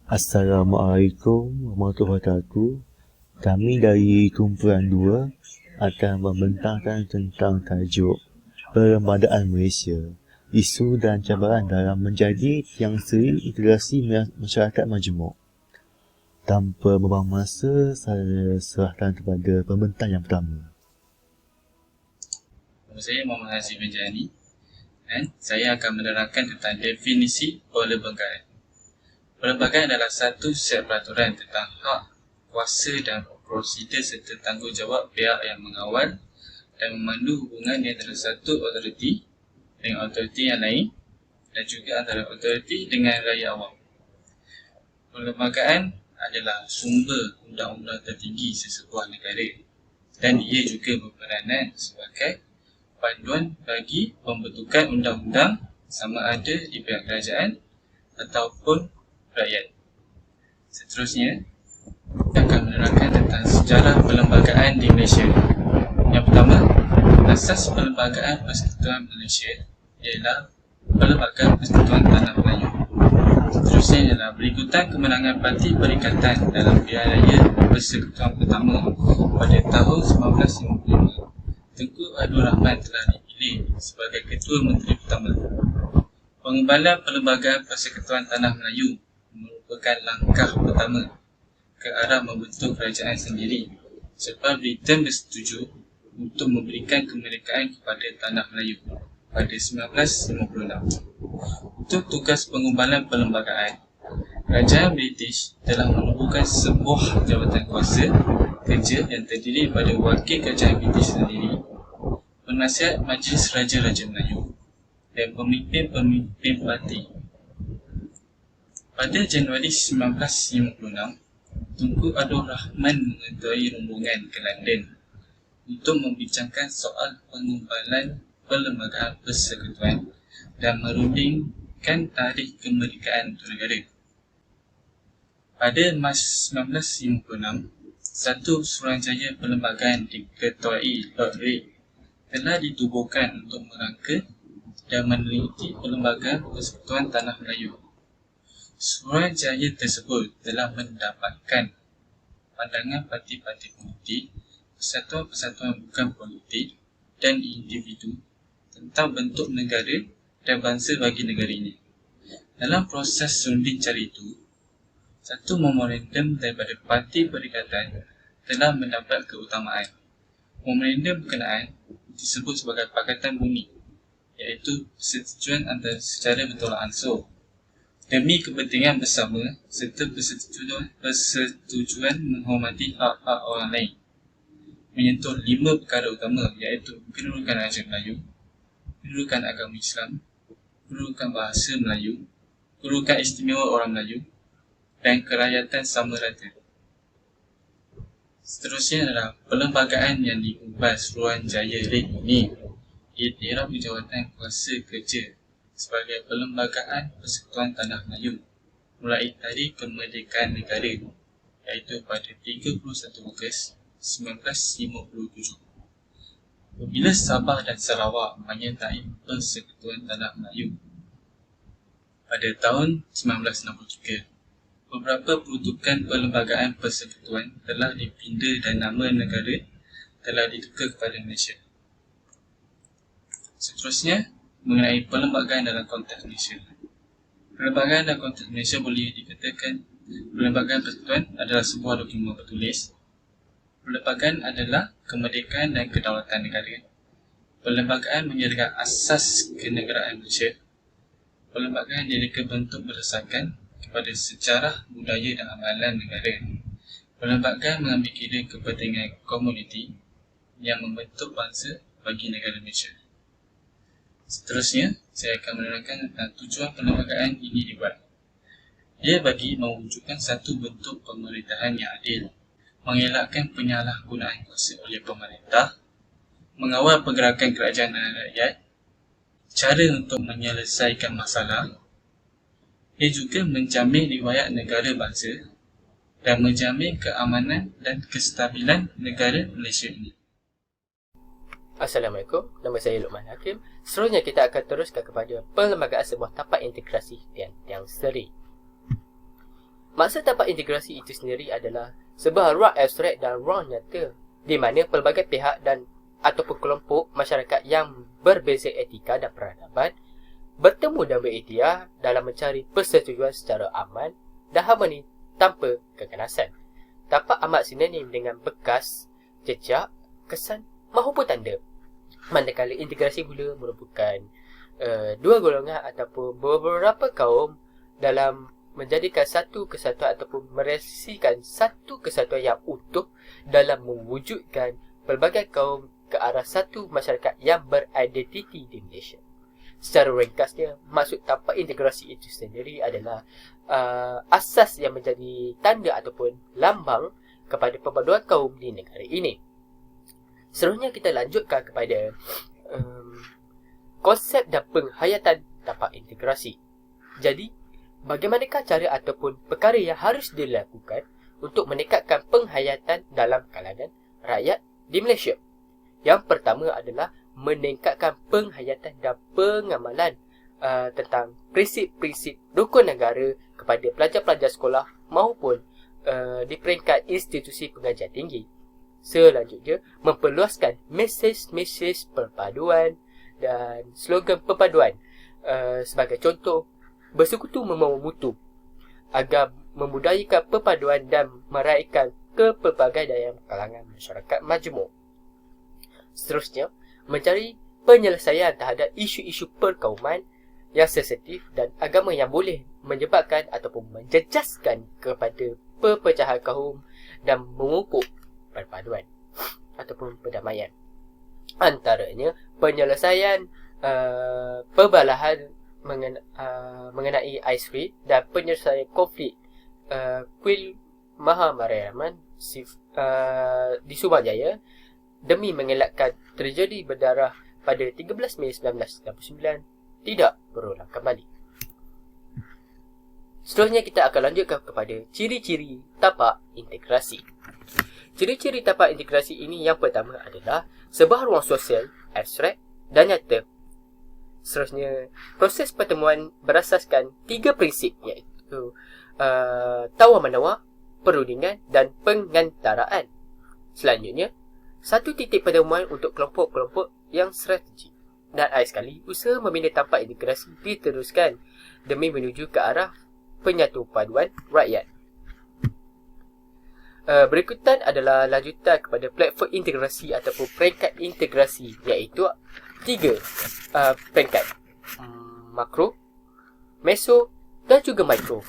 Assalamualaikum warahmatullahi wabarakatuh. Kami dari kumpulan 2 akan membentangkan tentang tajuk Perlembagaan Malaysia, isu dan cabaran dalam menjadi tiang seri integrasi masyarakat majmuk. Tanpa membuang masa, saya serahkan kepada pembentang yang pertama. Nama saya Muhammad Hazim Benjani dan saya akan menerangkan tentang definisi perlembagaan. Perlembagaan adalah satu set peraturan tentang hak, kuasa dan prosedur serta tanggungjawab pihak yang mengawal dan memandu hubungan di antara satu autoriti dengan autoriti yang lain dan juga antara autoriti dengan rakyat awam. Perlembagaan adalah sumber undang-undang tertinggi sesebuah negara dan ia juga berperanan sebagai panduan bagi pembentukan undang-undang sama ada di pihak kerajaan ataupun rakyat. Seterusnya, saya akan menerangkan tentang sejarah perlembagaan di Malaysia. Yang pertama, asas perlembagaan Persekutuan Malaysia ialah Perlembagaan Persekutuan Tanah Melayu. Seterusnya ialah berikutan kemenangan Parti Perikatan dalam pilihan raya Persekutuan pertama pada tahun 1955. Tengku Abdul Rahman telah dipilih sebagai Ketua Menteri Pertama. Pengembalan Perlembagaan Persekutuan Tanah Melayu merupakan langkah pertama ke arah membentuk kerajaan sendiri sebab Britain bersetuju untuk memberikan kemerdekaan kepada Tanah Melayu pada 1956. Untuk tugas pengembalan perlembagaan, Kerajaan British telah menubuhkan sebuah jawatan kuasa kerja yang terdiri daripada Wakil Kerajaan British sendiri, Penasihat Majlis Raja-Raja Melayu dan pemimpin-pemimpin parti. Pada Januari 1956, Tunku Abdul Rahman mengetuai rombongan ke London untuk membincangkan soal pengembalan perlembagaan persekutuan dan merundingkan tarikh kemerdekaan untuk negara. Pada Mac 1956, satu Suruhanjaya Perlembagaan diketuai Lord Reid telah ditubuhkan untuk merangka dan meneliti Perlembagaan Persekutuan Tanah Melayu. Suruhanjaya tersebut telah mendapatkan pandangan parti-parti politik, persatuan-persatuan bukan politik dan individu tentang bentuk negara dan bangsa bagi negara ini. Dalam proses runding cara itu, satu memorandum daripada Parti Perikatan telah mendapat keutamaan. Memorandum berkenaan disebut sebagai Pakatan Bumi, iaitu persetujuan antara secara bertolak ansur demi kepentingan bersama serta persetujuan menghormati hak-hak orang lain, menyentuh 5 perkara utama iaitu kedudukan Raja Melayu, kedudukan agama Islam, kedudukan bahasa Melayu, kedudukan istimewa orang Melayu dan kerakyatan sama rata. Seterusnya adalah perlembagaan yang diubah Suruhanjaya Reid ini iktiraf jawatan kuasa kerja sebagai Perlembagaan Persekutuan Tanah Melayu mulai tarikh kemerdekaan negara iaitu pada 31 Ogos 1957. Apabila Sabah dan Sarawak menyertai Persekutuan Tanah Melayu pada tahun 1963, beberapa peruntukan perlembagaan persekutuan telah dipindah dan nama negara telah ditukar kepada Malaysia. Seterusnya, mengenai perlembagaan dalam konteks Malaysia. Perlembagaan dalam konteks Malaysia boleh dikatakan perlembagaan persekutuan adalah sebuah dokumen bertulis. Perlembagaan adalah kemerdekaan dan kedaulatan negara. Perlembagaan menyerahkan asas kenegaraan Malaysia. Perlembagaan direka bentuk berdasarkan kepada sejarah, budaya dan amalan negara. Perlembagaan mengambil kira kepentingan komuniti yang membentuk bangsa bagi negara Malaysia. Seterusnya, saya akan menerangkan tentang tujuan perlembagaan ini dibuat. Ia bagi mewujudkan satu bentuk pemerintahan yang adil, mengelakkan penyalahgunaan kuasa oleh pemerintah, mengawal pergerakan kerajaan dan rakyat, cara untuk menyelesaikan masalah. Ia juga menjamin riwayat negara bangsa dan menjamin keamanan dan kestabilan negara Malaysia ini. Assalamualaikum, nama saya Luqman Hakim. Seterusnya kita akan teruskan kepada perlembagaan sebuah tapak integrasi dan tiang seri. Maksud tapak integrasi itu sendiri adalah sebuah ruang abstrak dan ruang nyata di mana pelbagai pihak dan ataupun kelompok masyarakat yang berbeza etika dan peradaban bertemu dan berikhtiar dalam mencari persetujuan secara aman dan harmoni tanpa keganasan. Tapak amat sinonim dengan bekas, jejak, kesan maupun tanda. Manakala integrasi pula merupakan dua golongan ataupun beberapa kaum dalam menjadikan satu kesatuan ataupun merealisasikan satu kesatuan yang utuh dalam mewujudkan pelbagai kaum ke arah satu masyarakat yang beridentiti di Malaysia. Secara ringkasnya, maksud tapak integrasi itu sendiri adalah asas yang menjadi tanda ataupun lambang kepada perpaduan kaum di negara ini. Seterusnya kita lanjutkan kepada konsep dan penghayatan tapak integrasi. Jadi, bagaimanakah cara ataupun perkara yang harus dilakukan untuk meningkatkan penghayatan dalam kalangan rakyat di Malaysia? Yang pertama adalah meningkatkan penghayatan dan pengamalan tentang prinsip-prinsip rukun negara kepada pelajar-pelajar sekolah maupun di peringkat institusi pengajian tinggi. Selanjutnya, memperluaskan mesej-mesej perpaduan dan slogan perpaduan. Sebagai contoh, bersekutu membawa mutu agar memudayakan perpaduan dan meraihkan kepelbagaian kalangan masyarakat majmuk. Seterusnya, mencari penyelesaian terhadap isu-isu perkauman yang sensitif dan agama yang boleh menyebabkan ataupun menjejaskan kepada perpecahan kaum dan memupuk perpaduan ataupun perdamaian. Antaranya, penyelesaian perbalahan mengenai Aisri dan penyelesaian konflik Kuil Mahamarayaman di Sumbajaya demi mengelakkan tragedi berdarah pada 13 Mei 1999 tidak berulang kembali. Seterusnya kita akan lanjutkan kepada ciri-ciri tapak integrasi. Ciri-ciri tapak integrasi ini yang pertama adalah sebuah ruang sosial, abstrak dan nyata. Seterusnya, proses pertemuan berasaskan 3 prinsip iaitu tawar-menawar, perundingan dan pengantaraan. Selanjutnya, satu titik pertemuan untuk kelompok-kelompok yang strategik. Dan akhir sekali, usaha membina tapak integrasi diteruskan demi menuju ke arah penyatu paduan rakyat. Berikutan adalah lanjutan kepada platform integrasi ataupun peringkat integrasi iaitu 3 peringkat: makro, meso dan juga mikro.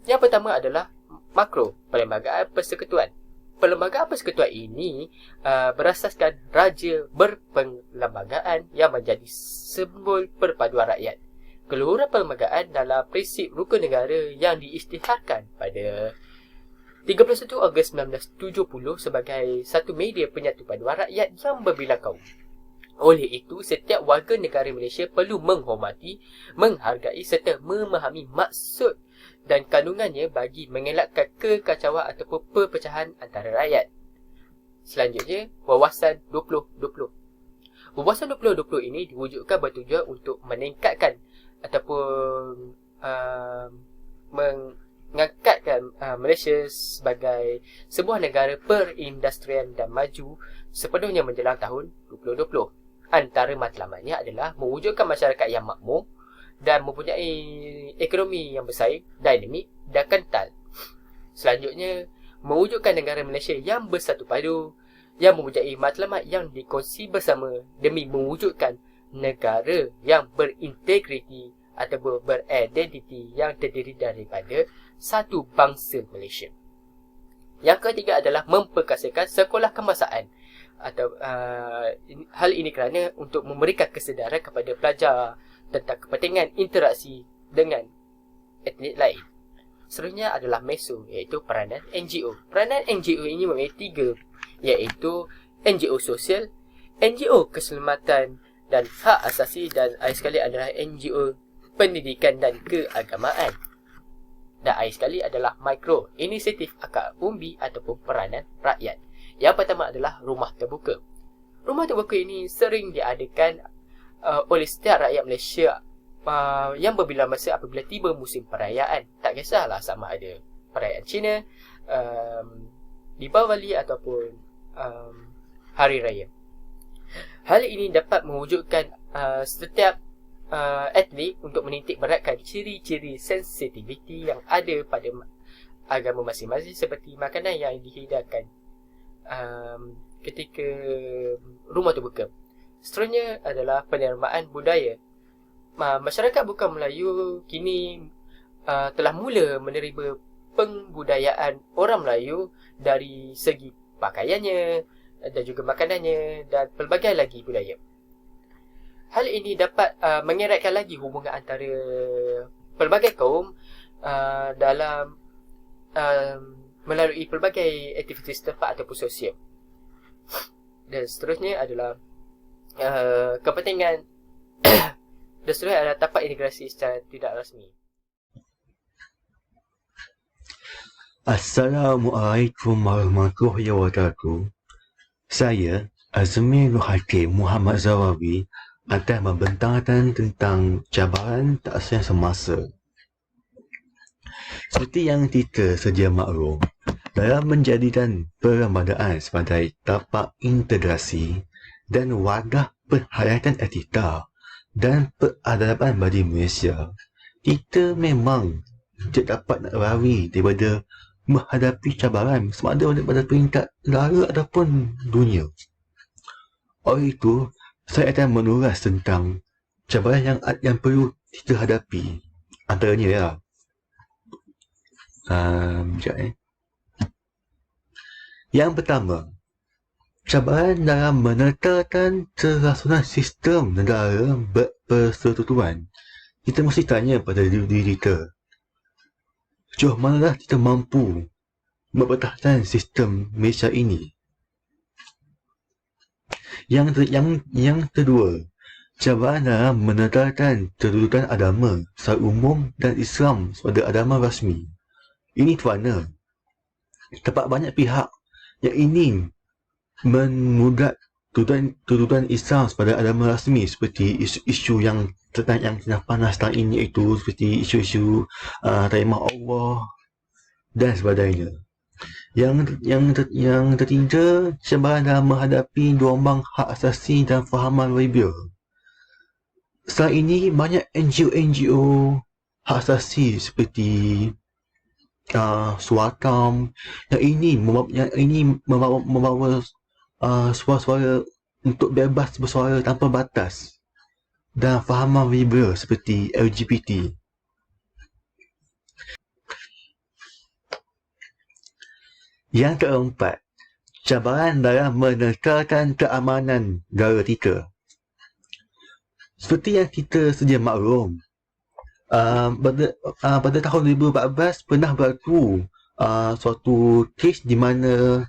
Yang pertama adalah makro, Perlembagaan Persekutuan. Perlembagaan persekutuan ini berasaskan raja berperlembagaan yang menjadi simbol perpaduan rakyat. Keluhuran perlembagaan dalam prinsip rukun negara yang diisytiharkan pada 31 Ogos 1970 sebagai satu media penyatu paduan rakyat yang berbilang kaum. Oleh itu, setiap warga negara Malaysia perlu menghormati, menghargai serta memahami maksud dan kandungannya bagi mengelakkan kekacauan ataupun perpecahan antara rakyat. Selanjutnya, Wawasan 2020. Wawasan 2020 ini diwujudkan bertujuan untuk meningkatkan ataupun mengangkatkan Malaysia sebagai sebuah negara perindustrian dan maju sepenuhnya menjelang tahun 2020. Antara matlamatnya adalah mewujudkan masyarakat yang makmur dan mempunyai ekonomi yang bersaing, dinamik dan kental. Selanjutnya, mewujudkan negara Malaysia yang bersatu padu, yang mempunyai matlamat yang dikongsi bersama demi mewujudkan negara yang berintegriti atau beridentiti yang terdiri daripada satu bangsa Malaysia. Yang ketiga adalah memperkasakan sekolah kebangsaan. Atau hal ini kerana untuk memberikan kesedaran kepada pelajar tentang kepentingan interaksi dengan etnik lain. Seterusnya adalah meso, iaitu peranan NGO. Peranan NGO ini memiliki 3, iaitu NGO sosial, NGO keselamatan dan hak asasi, dan akhir sekali adalah NGO pendidikan dan keagamaan. Dan akhir sekali adalah mikro, inisiatif akar umbi ataupun peranan rakyat. Yang pertama adalah rumah terbuka. Rumah terbuka ini sering diadakan oleh setiap rakyat Malaysia yang berbilang masa apabila tiba musim perayaan. Tak kisahlah sama ada perayaan Cina, Deepavali ataupun Hari Raya. Hal ini dapat mewujudkan setiap atlet untuk menitik beratkan ciri-ciri sensitiviti yang ada pada agama masing-masing, seperti makanan yang dihidangkan ketika rumah terbuka. Seterusnya adalah penerimaan budaya. Masyarakat bukan Melayu kini telah mula menerima pembudayaan orang Melayu dari segi pakaiannya dan juga makanannya dan pelbagai lagi budaya. Hal ini dapat mengeratkan lagi hubungan antara pelbagai kaum dalam melalui pelbagai aktiviti setempat ataupun sosial. Dan seterusnya adalah kepentingan dan seterusnya adalah tapak integrasi secara tidak rasmi. Assalamualaikum warahmatullahi wabarakatuh. Saya, Azmi Nur Hakim Muhammad Zawawi, akan membentangkan tentang cabaran taksiran semasa. Seperti yang kita sedia maklum, dalam menjadikan perlembagaan sebagai tapak integrasi dan wadah perhayatan etika dan peradaban bagi Malaysia, kita memang tidak dapat nak lari daripada menghadapi cabaran sama ada daripada peringkat negara ataupun dunia. Oleh itu, saya akan menulas tentang cabaran yang perlu kita hadapi. Antaranya ya. Yang pertama, cabaran dalam menertakan kerasunan sistem negara berpersekutuan. Kita mesti tanya pada diri kita, sejauh manalah kita mampu mempertahankan sistem Malaysia ini. Yang kedua, cabaran dalam menetapkan kedudukan agama secara umum dan Islam sebagai agama rasmi. Ini kerana terdapat banyak pihak yang ingin mengugat kedudukan Islam sebagai agama rasmi, seperti isu yang tentang yang panas tahun ini, iaitu seperti isu-isu taimah Allah dan sebagainya. Yang ketiga, cabaran dalam menghadapi gelombang hak asasi dan fahaman liberal. Sekarang ini banyak NGO hak asasi seperti Suatam yang ini membawa suara-suara untuk bebas bersuara tanpa batas dan fahaman liberal seperti LGBT. Yang keempat, cabaran dalam menekalkan keamanan negara kita. Seperti yang kita sedia maklum, pada tahun 2014 pernah berlaku suatu kes di mana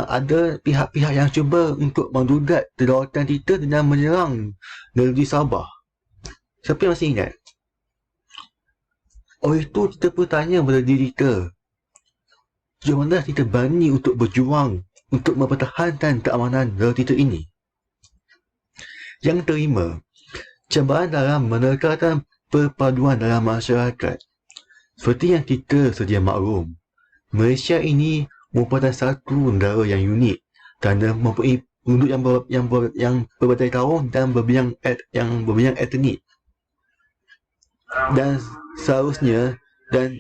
ada pihak-pihak yang cuba untuk mendudat kedaulatan kita dengan menyerang negeri Sabah. Siapa yang masih ingat? Oleh itu, kita perlu tanya pada diri kita, sejauh mana kita berani untuk berjuang untuk mempertahankan keamanan negara kita ini. Yang kelima, cabaran dalam menekalkan perpaduan dalam masyarakat. Seperti yang kita sedia maklum, Malaysia ini merupakan satu negara yang unik kerana mempunyai penduduk yang berbagai kaum dan berbilang etnik. Dan seharusnya, dan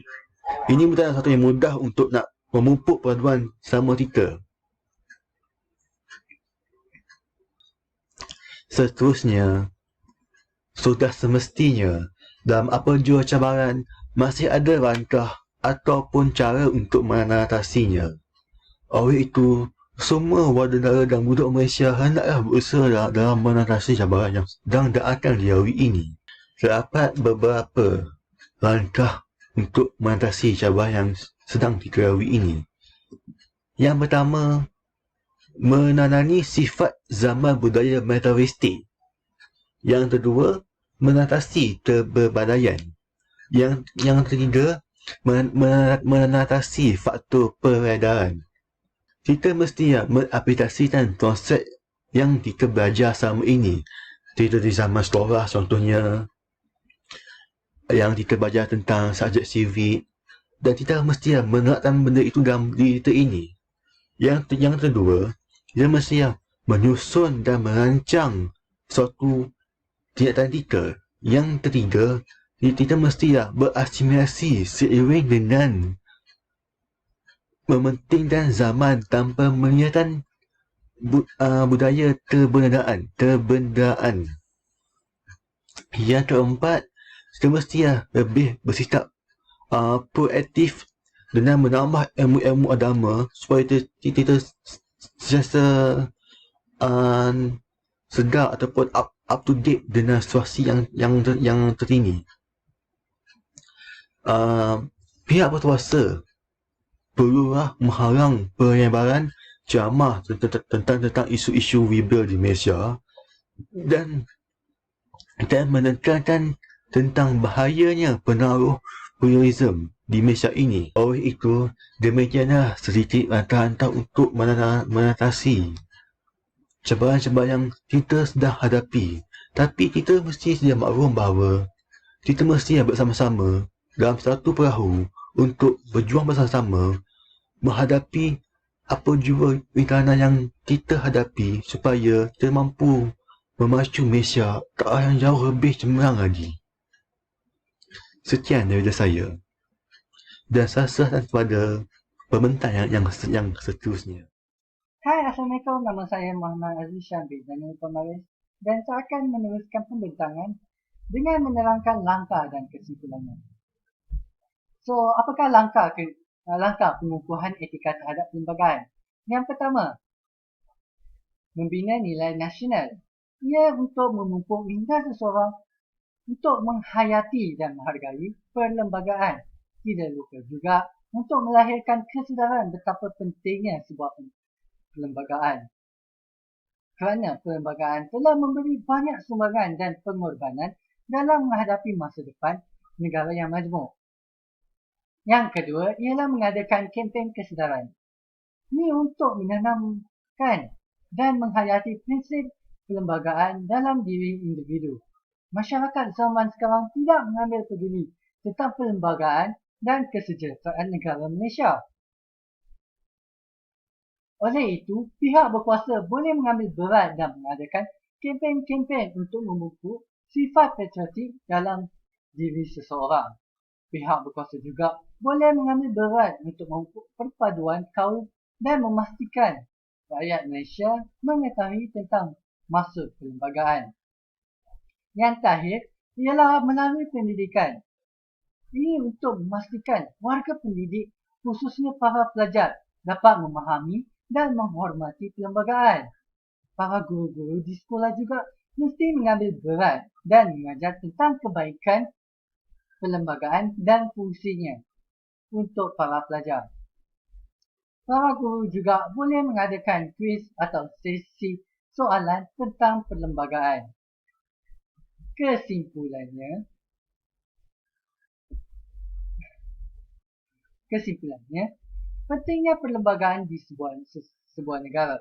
ini bukan satu yang mudah untuk nak memupuk perpaduan sama kita. Seterusnya, sudah semestinya dalam apa jua cabaran masih ada langkah ataupun cara untuk mengatasinya. Oleh itu, semua warga negara dan budak Malaysia hendaklah berusaha dalam mengatasi cabaran yang sedang dan akan dilalui ini. Terdapat beberapa langkah untuk mengatasi cabaran yang sedang dilalui ini. Yang pertama, menanani sifat zaman budaya materialistik. Yang kedua, mengatasi keberbadaian. Yang ketiga, mengatasi faktor peredaran. Kita mesti mengaplikasikan konsep yang kita belajar selama ini. Kita di zaman sekolah contohnya, yang kita belajar tentang subjek civic, dan kita mesti menerapkan benda itu dalam diri kita ini. Yang kedua, kita mesti menyusun dan merancang suatu tindakan kita. Yang ketiga, kita mesti berasimilasi seiring dengan mementingkan zaman tanpa meninggalkan budaya terbendaan. Yang keempat, kita mesti lebih bersikap proaktif dengan menambah ilmu-ilmu agama supaya kita sentiasa sedar ataupun up to date dengan situasi yang terkini. Pihak berkuasa perlulah menghalang penyebaran ceramah tentang isu-isu liberal di Malaysia dan menekankan tentang bahayanya pengaruh pluralism di Malaysia ini. Oleh itu, demikianlah sedikit langkah-langkah untuk mengatasi cabaran-cabaran yang kita sedang hadapi. Tapi kita mesti sedia maklum bahawa kita mesti bersama-sama dalam satu perahu untuk berjuang bersama-sama menghadapi apa jua rintangan yang kita hadapi supaya kita mampu memacu Malaysia ke arah yang jauh lebih cemerlang lagi. Sekian daripada saya. Dan saya serahkan kepada pembentang yang seterusnya. Hai, Assalamualaikum. Nama saya Muhammad Aziz Syambil dari Pemaris dan saya akan meneruskan pembentangan dengan menerangkan langkah dan kesimpulannya. So, apakah langkah pengukuhan etika terhadap perlembagaan? Yang pertama, membina nilai nasional. Ia untuk memupuk minda seseorang untuk menghayati dan menghargai perlembagaan. Tidak lupa juga untuk melahirkan kesedaran betapa pentingnya sebuah perlembagaan. Kerana perlembagaan telah memberi banyak sumbangan dan pengorbanan dalam menghadapi masa depan negara yang majmuk. Yang kedua ialah mengadakan kempen kesedaran. Ini untuk menanamkan dan menghayati prinsip perlembagaan dalam diri individu. Masyarakat zaman sekarang tidak mengambil peduli tentang perlembagaan dan kesejahteraan negara Malaysia. Oleh itu, pihak berkuasa boleh mengambil berat dan mengadakan kempen-kempen untuk memupuk sifat patriotik dalam diri seseorang. Pihak berkuasa juga boleh mengambil berat untuk memupuk perpaduan kaum dan memastikan rakyat Malaysia mengetahui tentang maksud perlembagaan. Yang terakhir ialah melalui pendidikan. Ini untuk memastikan warga pendidik, khususnya para pelajar, dapat memahami dan menghormati perlembagaan. Para guru-guru di sekolah juga mesti mengambil berat dan mengajar tentang kebaikan perlembagaan dan fungsinya untuk para pelajar. Para guru juga boleh mengadakan kuis atau sesi soalan tentang perlembagaan. Kesimpulannya, pentingnya perlembagaan di sebuah negara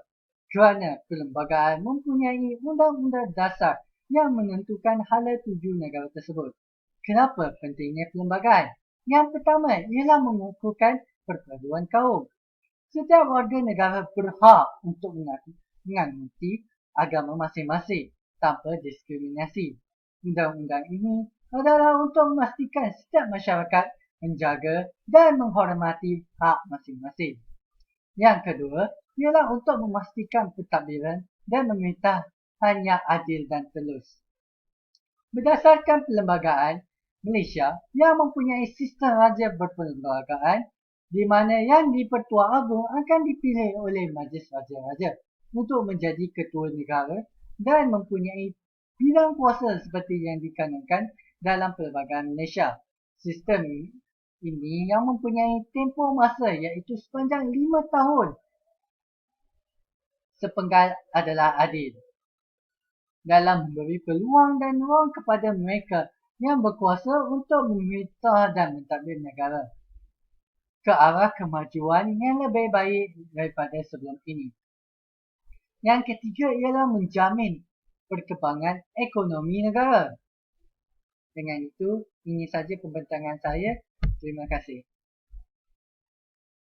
kerana perlembagaan mempunyai undang-undang dasar yang menentukan hala tuju negara tersebut. Kenapa pentingnya perlembagaan? Yang pertama ialah mengukuhkan perpaduan kaum. Setiap warga negara berhak untuk menganuti agama masing-masing tanpa diskriminasi. Undang-undang ini adalah untuk memastikan setiap masyarakat menjaga dan menghormati hak masing-masing. Yang kedua ialah untuk memastikan pentadbiran dan pemerintahan yang adil dan telus. Berdasarkan perlembagaan, Malaysia yang mempunyai sistem raja berperlembagaan di mana yang di-Pertua Agong akan dipilih oleh Majlis Raja-Raja untuk menjadi ketua negara dan mempunyai bidang kuasa seperti yang dikanonkan dalam Perlembagaan Malaysia. Sistem ini yang mempunyai tempoh masa iaitu sepanjang 5 tahun. Sepenggal adalah adil dalam memberi peluang dan ruang kepada mereka yang berkuasa untuk memerintah dan mentadbir negara ke arah kemajuan yang lebih baik daripada sebelum ini. Yang ketiga ialah menjamin perkembangan ekonomi negara. Dengan itu, ini saja pembentangan saya. Terima kasih.